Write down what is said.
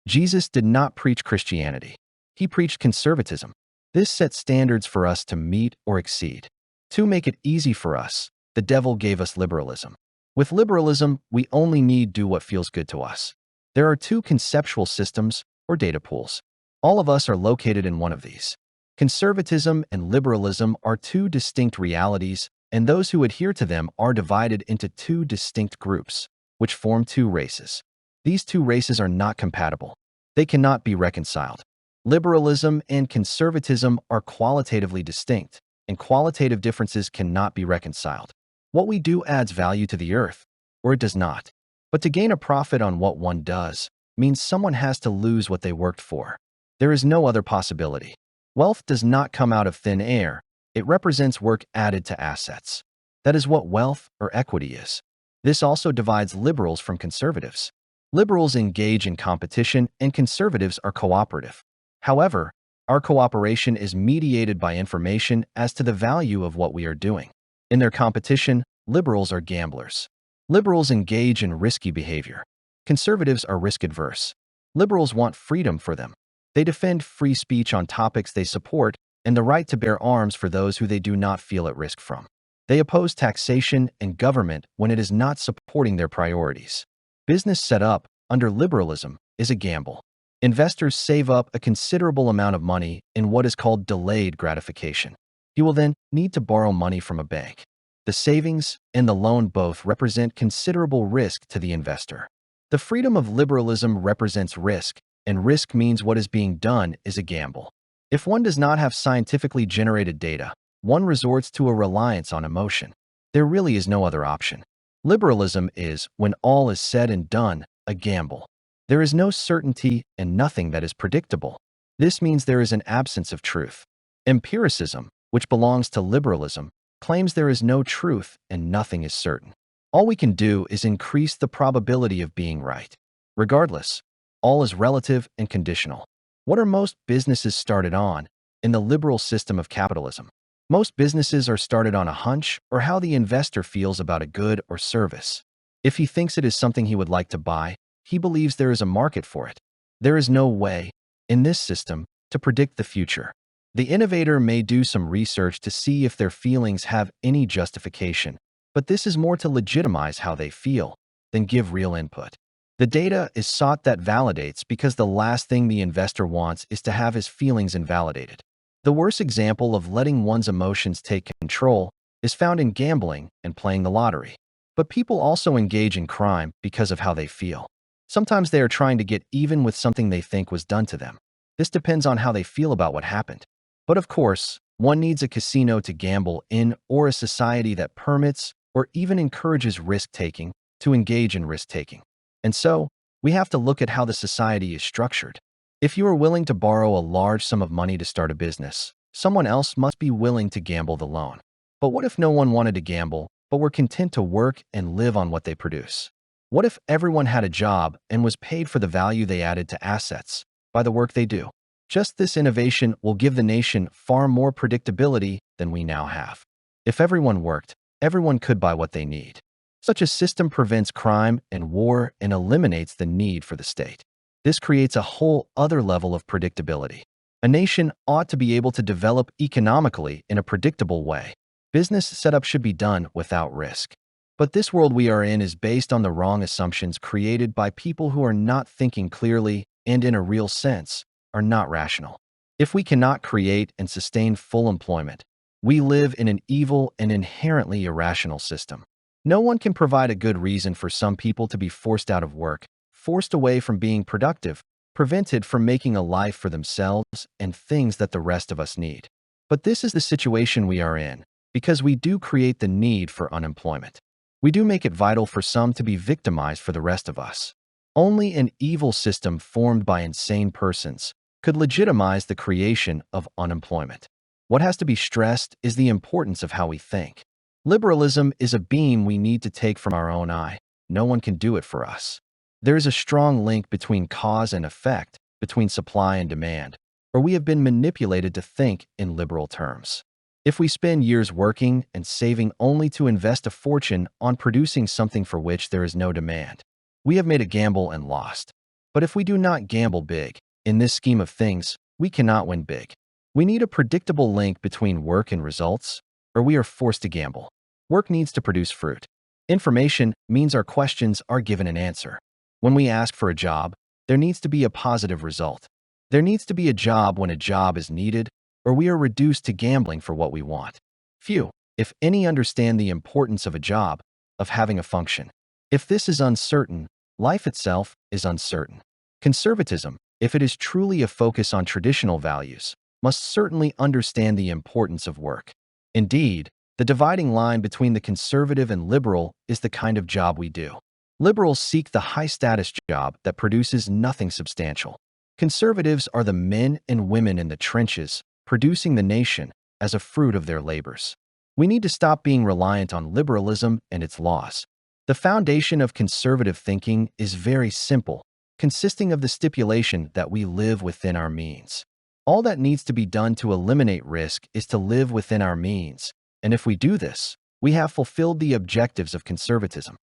Jesus did not preach Christianity. He preached conservatism. This set standards for us to meet or exceed. To make it easy for us, the devil gave us liberalism. With liberalism, we only need do what feels good to us. There are two conceptual systems, or data pools. All of us are located in one of these. Conservatism and liberalism are two distinct realities, and those who adhere to them are divided into two distinct groups, which form two races. These two races are not compatible. They cannot be reconciled. Liberalism and conservatism are qualitatively distinct, and qualitative differences cannot be reconciled. What we do adds value to the earth, or it does not. But to gain a profit on what one does means someone has to lose what they worked for. There is no other possibility. Wealth does not come out of thin air. It represents work added to assets. That is what wealth or equity is. This also divides liberals from conservatives. Liberals engage in competition and conservatives are cooperative. However, our cooperation is mediated by information as to the value of what we are doing. In their competition, liberals are gamblers. Liberals engage in risky behavior. Conservatives are risk-adverse. Liberals want freedom for them. They defend free speech on topics they support and the right to bear arms for those who they do not feel at risk from. They oppose taxation and government when it is not supporting their priorities. Business set up under liberalism is a gamble. Investors save up a considerable amount of money in what is called delayed gratification. You will then need to borrow money from a bank. The savings and the loan both represent considerable risk to the investor. The freedom of liberalism represents risk, and risk means what is being done is a gamble. If one does not have scientifically generated data, one resorts to a reliance on emotion. There really is no other option. Liberalism is, when all is said and done, a gamble. There is no certainty and nothing that is predictable. This means there is an absence of truth. Empiricism, which belongs to liberalism, claims there is no truth and nothing is certain. All we can do is increase the probability of being right. Regardless, all is relative and conditional. What are most businesses started on in the liberal system of capitalism? Most businesses are started on a hunch or how the investor feels about a good or service. If he thinks it is something he would like to buy, he believes there is a market for it. There is no way, in this system, to predict the future. The innovator may do some research to see if their feelings have any justification, but this is more to legitimize how they feel than give real input. The data is sought that validates because the last thing the investor wants is to have his feelings invalidated. The worst example of letting one's emotions take control is found in gambling and playing the lottery. But people also engage in crime because of how they feel. Sometimes they are trying to get even with something they think was done to them. This depends on how they feel about what happened. But of course, one needs a casino to gamble in or a society that permits or even encourages risk-taking to engage in risk-taking. And so, we have to look at how the society is structured. If you are willing to borrow a large sum of money to start a business, someone else must be willing to gamble the loan. But what if no one wanted to gamble, but were content to work and live on what they produce? What if everyone had a job and was paid for the value they added to assets by the work they do? Just this innovation will give the nation far more predictability than we now have. If everyone worked, everyone could buy what they need. Such a system prevents crime and war and eliminates the need for the state. This creates a whole other level of predictability. A nation ought to be able to develop economically in a predictable way. Business setup should be done without risk. But this world we are in is based on the wrong assumptions created by people who are not thinking clearly and, in a real sense, are not rational. If we cannot create and sustain full employment, we live in an evil and inherently irrational system. No one can provide a good reason for some people to be forced out of work, forced away from being productive, prevented from making a life for themselves and things that the rest of us need. But this is the situation we are in, because we do create the need for unemployment. We do make it vital for some to be victimized for the rest of us. Only an evil system formed by insane persons could legitimize the creation of unemployment. What has to be stressed is the importance of how we think. Liberalism is a beam we need to take from our own eye. No one can do it for us. There is a strong link between cause and effect, between supply and demand, or we have been manipulated to think in liberal terms. If we spend years working and saving only to invest a fortune on producing something for which there is no demand, we have made a gamble and lost. But if we do not gamble big, in this scheme of things, we cannot win big. We need a predictable link between work and results, or we are forced to gamble. Work needs to produce fruit. Information means our questions are given an answer. When we ask for a job, there needs to be a positive result. There needs to be a job when a job is needed, or we are reduced to gambling for what we want. Few, if any, understand the importance of a job, of having a function. If this is uncertain, life itself is uncertain. Conservatism, if it is truly a focus on traditional values, must certainly understand the importance of work. Indeed, the dividing line between the conservative and liberal is the kind of job we do. Liberals seek the high-status job that produces nothing substantial. Conservatives are the men and women in the trenches, producing the nation as a fruit of their labors. We need to stop being reliant on liberalism and its laws. The foundation of conservative thinking is very simple, consisting of the stipulation that we live within our means. All that needs to be done to eliminate risk is to live within our means, and if we do this, we have fulfilled the objectives of conservatism.